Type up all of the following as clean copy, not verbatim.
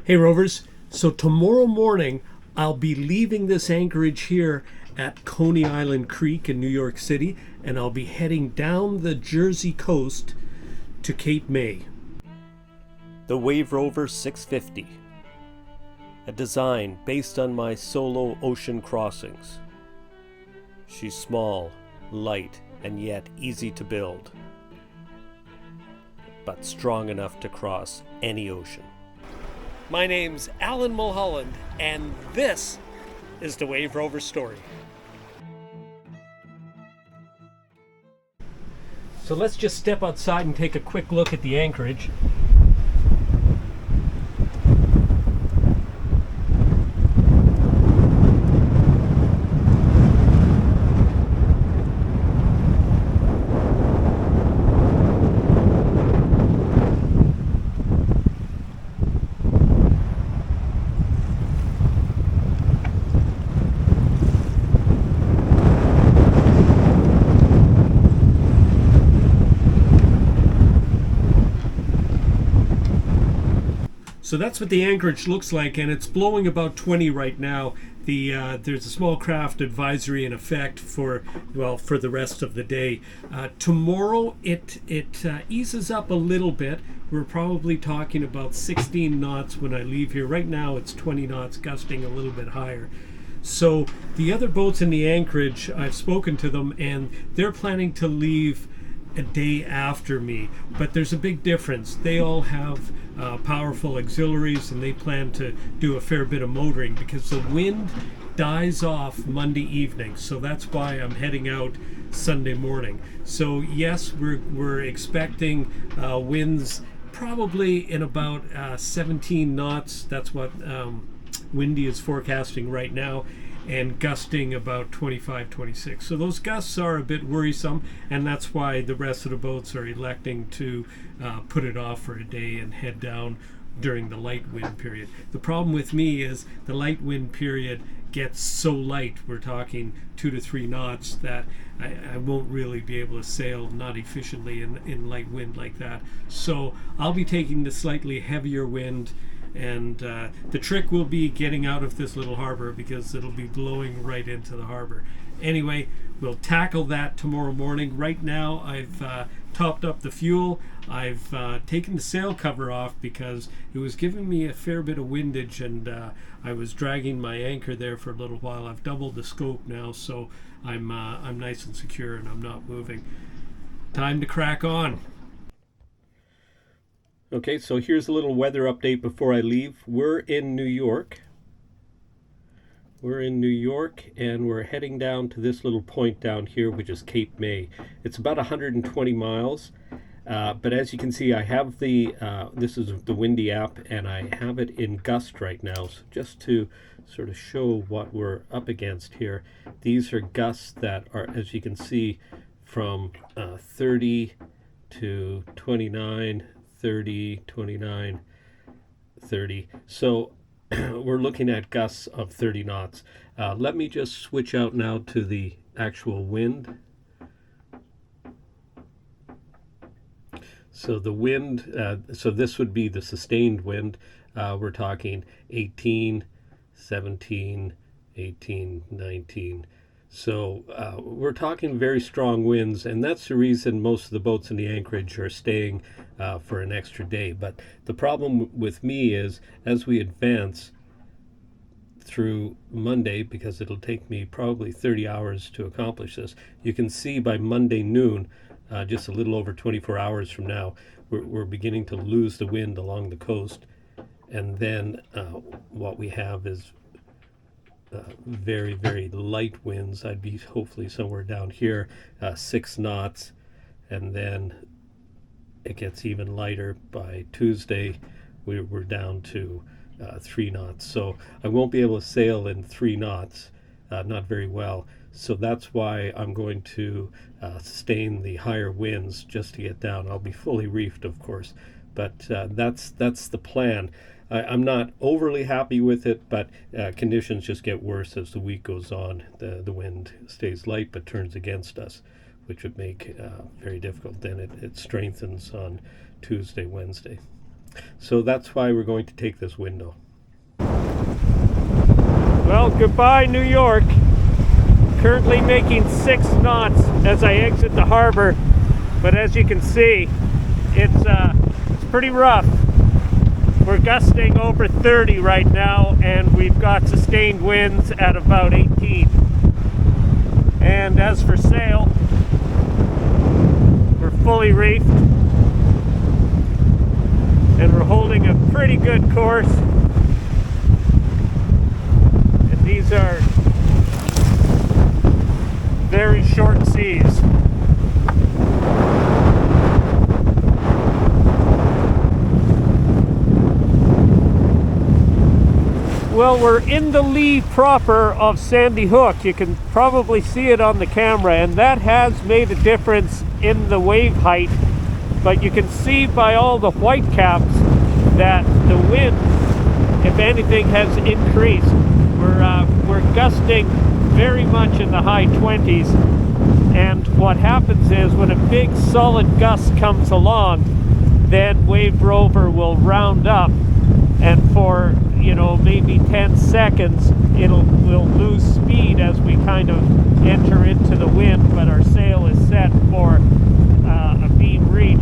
Hey Rovers, so tomorrow morning I'll be leaving this anchorage here at Coney Island Creek in New York City, and I'll be heading down the Jersey coast to Cape May. The Wave Rover 650, a design based on my solo ocean crossings. She's small, light, and yet easy to build, but strong enough to cross any ocean. My name's Alan Mulholland, and this is the Wave Rover story. So let's just step outside and take a quick look at the anchorage. So that's what the anchorage looks like, and it's blowing about 20 right now. There's a small craft advisory in effect for the rest of the day. Tomorrow it eases up a little bit. We're probably talking about 16 knots when I leave here. Right now it's 20 knots, gusting a little bit higher. So the other boats in the anchorage, I've spoken to them, and they're planning to leave a day after me, but there's a big difference. They all have powerful auxiliaries, and they plan to do a fair bit of motoring because the wind dies off Monday evening. So that's why I'm heading out Sunday morning. So yes, we're expecting winds probably in about 17 knots. That's what Windy is forecasting right now, and gusting about 25, 26. So those gusts are a bit worrisome, and that's why the rest of the boats are electing to put it off for a day and head down during the light wind period. The problem with me is the light wind period gets so light, we're talking 2 to 3 knots, that I won't really be able to sail not efficiently in light wind like that. So I'll be taking the slightly heavier wind, and the trick will be getting out of this little harbor because it'll be blowing right into the harbor. Anyway, we'll tackle that tomorrow morning. Right now I've topped up the fuel. I've taken the sail cover off because it was giving me a fair bit of windage, and I was dragging my anchor there for a little while. I've doubled the scope now, so I'm nice and secure and I'm not moving. Time to crack on. Okay, so here's a little weather update before I leave. We're in New York. And we're heading down to this little point down here, which is Cape May. It's about 120 miles. But as you can see, I have this is the Windy app, and I have it in gust right now. So just to sort of show what we're up against here, these are gusts that are, as you can see, from 30 to 29, 30, 29, 30. So we're looking at gusts of 30 knots. Let me just switch out now to the actual wind. So the wind, so this would be the sustained wind. We're talking 18, 17, 18, 19. So we're talking very strong winds, and that's the reason most of the boats in the anchorage are staying for an extra day. But the problem with me is, as we advance through Monday, because it'll take me probably 30 hours to accomplish this, you can see by Monday noon, just a little over 24 hours from now, we're beginning to lose the wind along the coast. And then what we have is very, very light winds. I'd be hopefully somewhere down here, 6 knots, and then it gets even lighter. By Tuesday we're down to 3 knots. So I won't be able to sail in 3 knots, not very well. So that's why I'm going to sustain the higher winds just to get down. I'll be fully reefed, of course, but that's the plan. I'm not overly happy with it, but conditions just get worse as the week goes on. The wind stays light but turns against us, which would make very difficult. Then it strengthens on Tuesday, Wednesday. So that's why we're going to take this window. Well, goodbye New York. Currently making 6 knots as I exit the harbor, but as you can see, it's pretty rough. We're gusting over 30 right now, and we've got sustained winds at about 18. And as for sail, we're fully reefed, and we're holding a pretty good course. And these are very short seas. Well, we're in the lee proper of Sandy Hook. You can probably see it on the camera, and that has made a difference in the wave height. But you can see by all the white caps that the wind, if anything, has increased. We're gusting very much in the high 20s, and what happens is when a big solid gust comes along, then Wave Rover will round up, and for maybe 10 seconds we'll lose speed as we kind of enter into the wind, but our sail is set for a beam reach.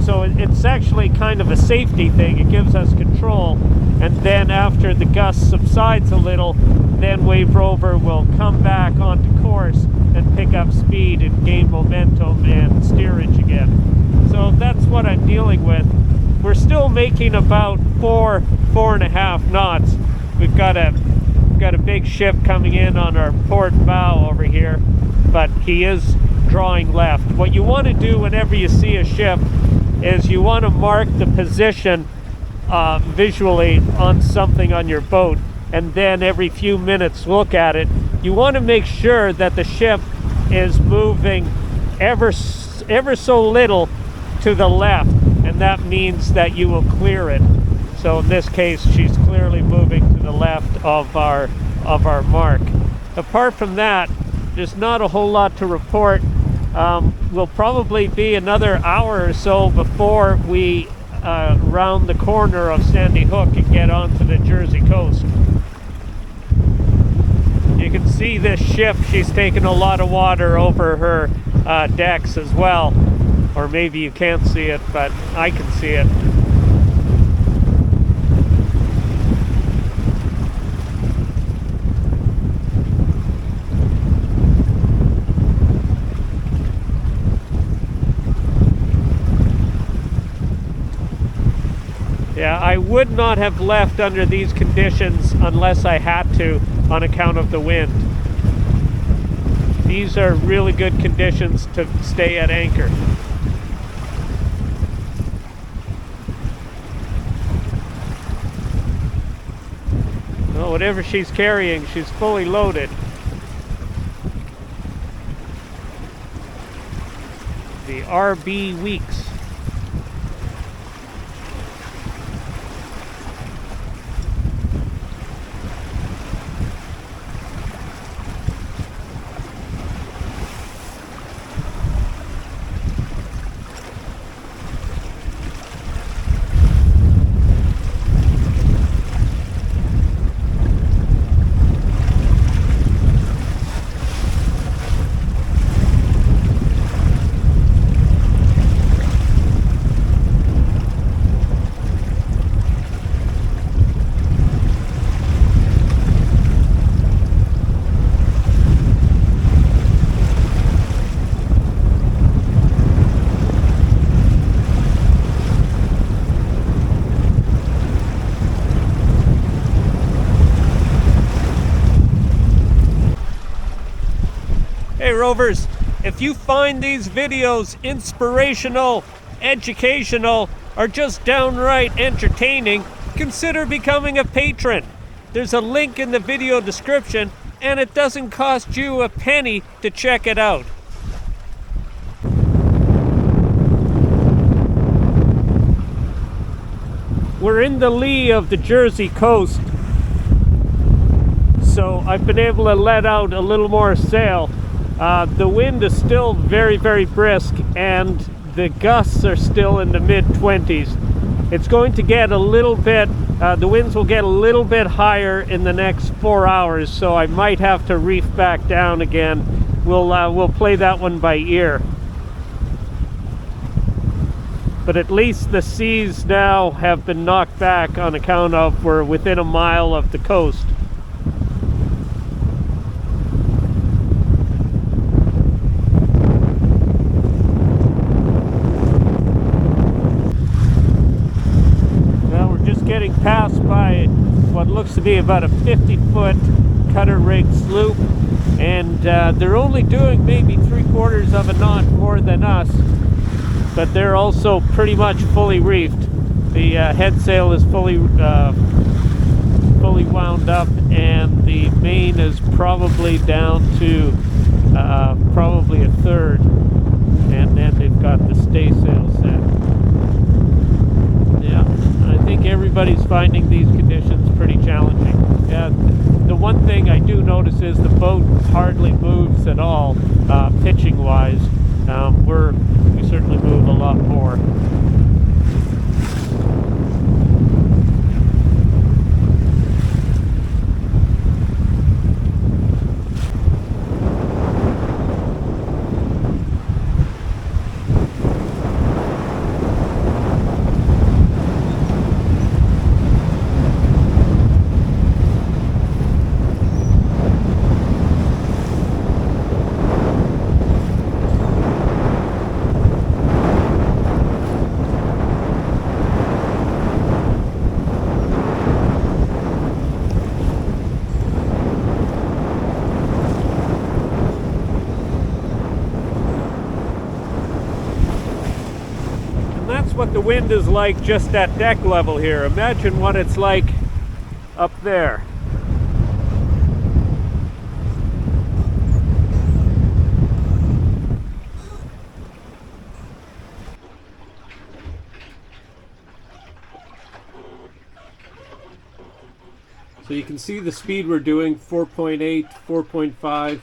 So it's actually kind of a safety thing. It gives us control, and then after the gust subsides a little, then Wave Rover will come back onto course and pick up speed and gain momentum and steerage again. So that's what I'm dealing with. We're still making about 4.5 knots. We've got a big ship coming in on our port bow over here, but he is drawing left. What you want to do whenever you see a ship is you want to mark the position visually on something on your boat, and then every few minutes look at it. You want to make sure that the ship is moving ever so little to the left, and that means that you will clear it. So in this case, she's clearly moving to the left of our mark. Apart from that, there's not a whole lot to report. Will probably be another hour or so before we round the corner of Sandy Hook and get onto the Jersey coast. You can see this ship, she's taken a lot of water over her decks as well. Or maybe you can't see it, but I can see it. Yeah, I would not have left under these conditions unless I had to on account of the wind. These are really good conditions to stay at anchor. Well, whatever she's carrying, she's fully loaded. The RB Weeks. Hey Rovers, if you find these videos inspirational, educational, or just downright entertaining, consider becoming a patron. There's a link in the video description, and it doesn't cost you a penny to check it out. We're in the lee of the Jersey coast, so I've been able to let out a little more sail. The wind is still very, very brisk, and the gusts are still in the mid-20s. it's going to get a little bit, the winds will get a little bit higher in the next 4 hours, so I might have to reef back down again. We'll play that one by ear. But at least the seas now have been knocked back on account of we're within a mile of the coast. Well, we're just getting passed by what looks to be about a 50-foot cutter rig sloop, and they're only doing maybe 3/4 of a knot more than us. But they're also pretty much fully reefed. The head sail is fully wound up, and the main is probably down to probably 1/3, and then they've got the staysail set. Yeah, I think everybody's finding these conditions pretty challenging. Yeah, the one thing I do notice is the boat hardly moves at all, pitching wise. We certainly move a lot more. What the wind is like just at deck level here. Imagine what it's like up there. So you can see the speed we're doing, 4.8, 4.5.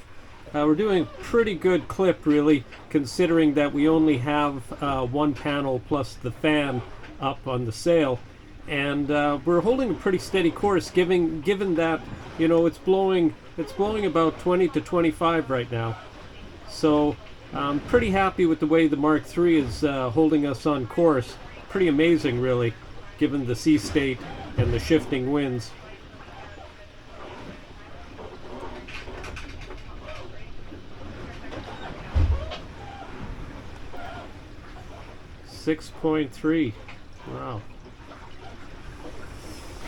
We're doing a pretty good clip, really, considering that we only have one panel plus the fan up on the sail, and we're holding a pretty steady course, given that, you know, it's blowing about 20 to 25 right now. So I'm pretty happy with the way the Mark III is holding us on course. Pretty amazing, really, given the sea state and the shifting winds. 6.3. Wow.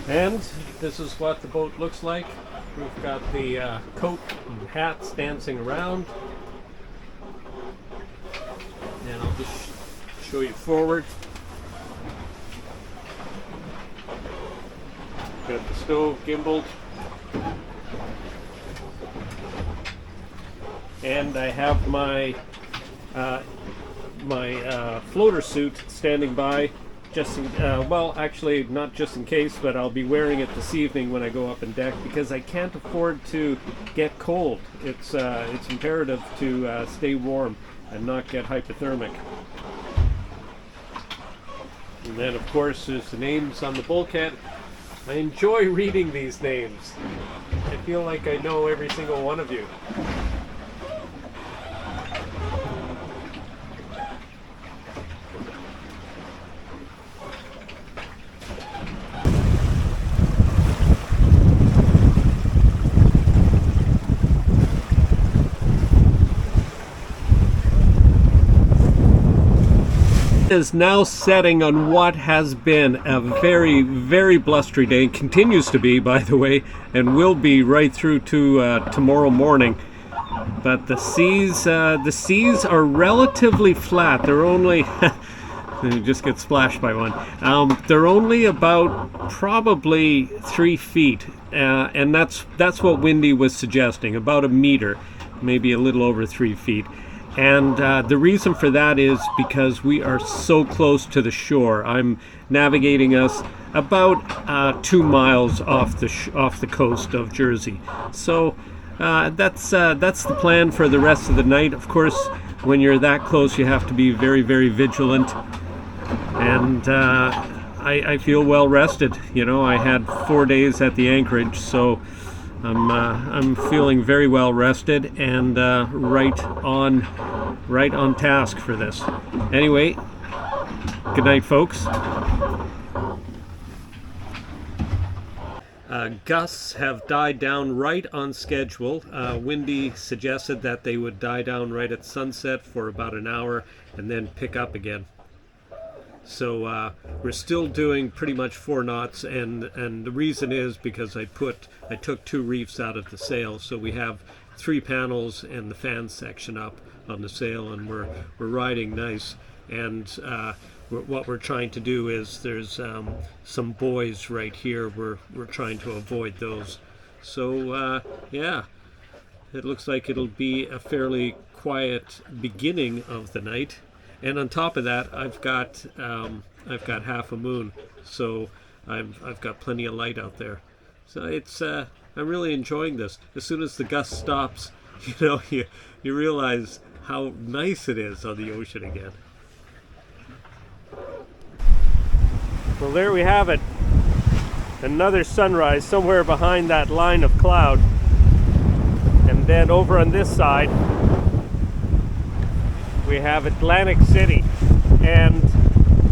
And this is what the boat looks like. We've got the coat and hats dancing around. And I'll just show you forward. Got the stove gimbaled. And I have my floater suit standing by, just in, well, actually not just in case, but I'll be wearing it this evening when I go up on deck, because I can't afford to get cold. It's imperative to stay warm and not get hypothermic. And then, of course, there's the names on the bulkhead. I enjoy reading these names. I feel like I know every single one of you. Is now setting on what has been a very, very blustery day, and continues to be, by the way, and will be right through to tomorrow morning. But the seas are relatively flat. They're only you just get splashed by one. They're only about probably 3 feet, and that's what Windy was suggesting, about a meter, maybe a little over 3 feet. And the reason for that is because we are so close to the shore. I'm navigating us about 2 miles off the coast of Jersey. So that's the plan for the rest of the night. Of course, when you're that close, you have to be very, very vigilant. And I feel well rested. You know, I had 4 days at the anchorage, so I'm feeling very well rested and right on task for this. Anyway, good night, folks. Gusts have died down right on schedule. Windy suggested that they would die down right at sunset for about an hour and then pick up again. So we're still doing pretty much 4 knots, and the reason is because I took 2 reefs out of the sail, so we have 3 panels and the fan section up on the sail, and we're riding nice. And what we're trying to do is there's some buoys right here. We're trying to avoid those. So yeah, it looks like it'll be a fairly quiet beginning of the night. And on top of that, I've got half a moon, so I've got plenty of light out there. So it's I'm really enjoying this. As soon as the gust stops, you know, you realize how nice it is on the ocean again. Well, there we have it. Another sunrise somewhere behind that line of cloud. And then over on this side, we have Atlantic City. And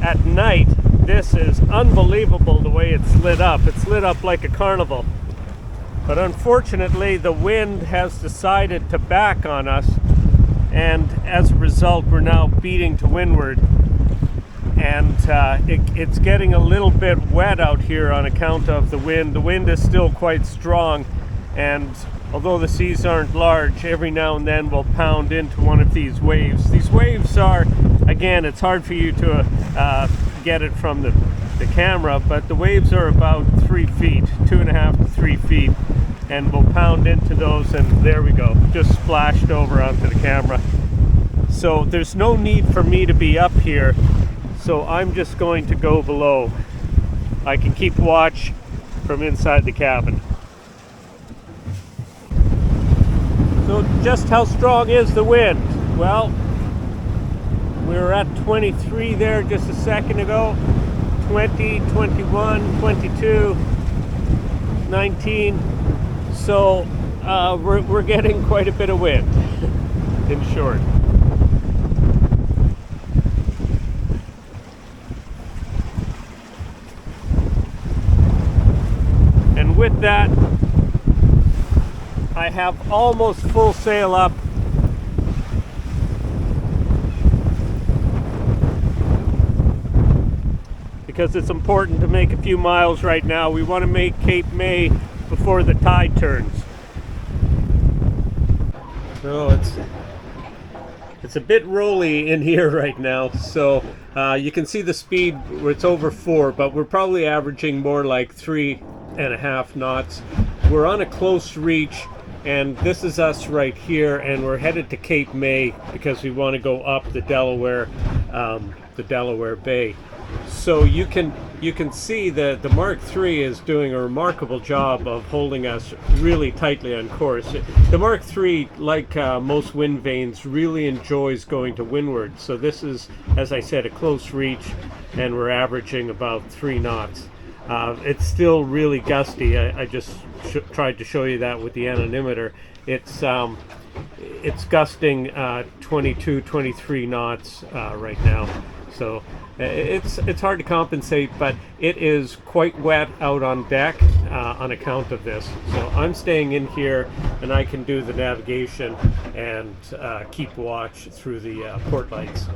at night, this is unbelievable the way it's lit up. It's lit up like a carnival. But unfortunately, the wind has decided to back on us. And as a result, we're now beating to windward. And it's getting a little bit wet out here on account of the wind. The wind is still quite strong, and although the seas aren't large, every now and then we'll pound into one of these waves. These waves are, again, it's hard for you to get it from the camera, but the waves are about 3 feet, 2.5 to 3 feet, and we'll pound into those, and there we go, just splashed over onto the camera. So there's no need for me to be up here. So I'm just going to go below. I can keep watch from inside the cabin. So just how strong is the wind? Well, we were at 23 there just a second ago. 20, 21, 22, 19. So we're getting quite a bit of wind, in short. With that, I have almost full sail up. Because it's important to make a few miles right now. We want to make Cape May before the tide turns. So it's a bit rolly in here right now, so you can see the speed where it's over 4, but we're probably averaging more like 3.5 knots. We're on a close reach, and this is us right here, and we're headed to Cape May because we want to go up the Delaware Bay. So you can see that the Mark III is doing a remarkable job of holding us really tightly on course. The Mark III, like most wind vanes, really enjoys going to windward. So this is, as I said, a close reach, and we're averaging about 3 knots. It's still really gusty. I just tried to show you that with the anemometer. It's gusting 22, 23 knots right now. So it's hard to compensate, but it is quite wet out on deck on account of this. So I'm staying in here, and I can do the navigation and keep watch through the port lights.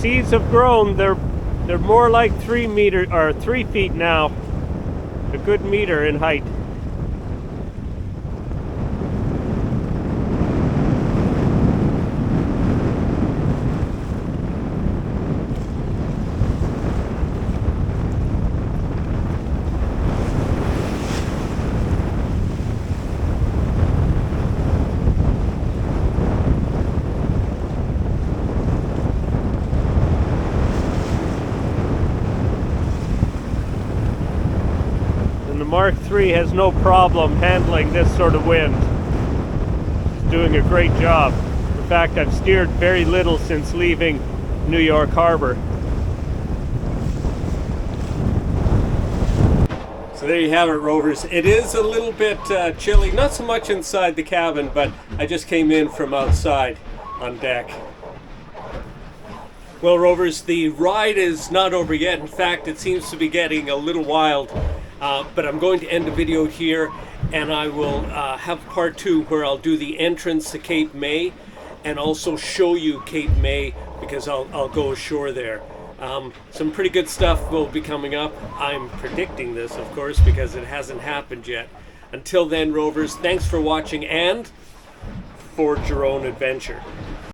seas have grown. They're more like 3 feet now. A good meter in height. Mark III has no problem handling this sort of wind. It's doing a great job. In fact, I've steered very little since leaving New York Harbor. So there you have it, Rovers. It is a little bit chilly, not so much inside the cabin, but I just came in from outside on deck. Well, Rovers, the ride is not over yet. In fact, it seems to be getting a little wild. But I'm going to end the video here, and I will have part 2 where I'll do the entrance to Cape May and also show you Cape May, because I'll go ashore there. Some pretty good stuff will be coming up. I'm predicting this, of course, because it hasn't happened yet. Until then, Rovers, thanks for watching, and forge your own adventure.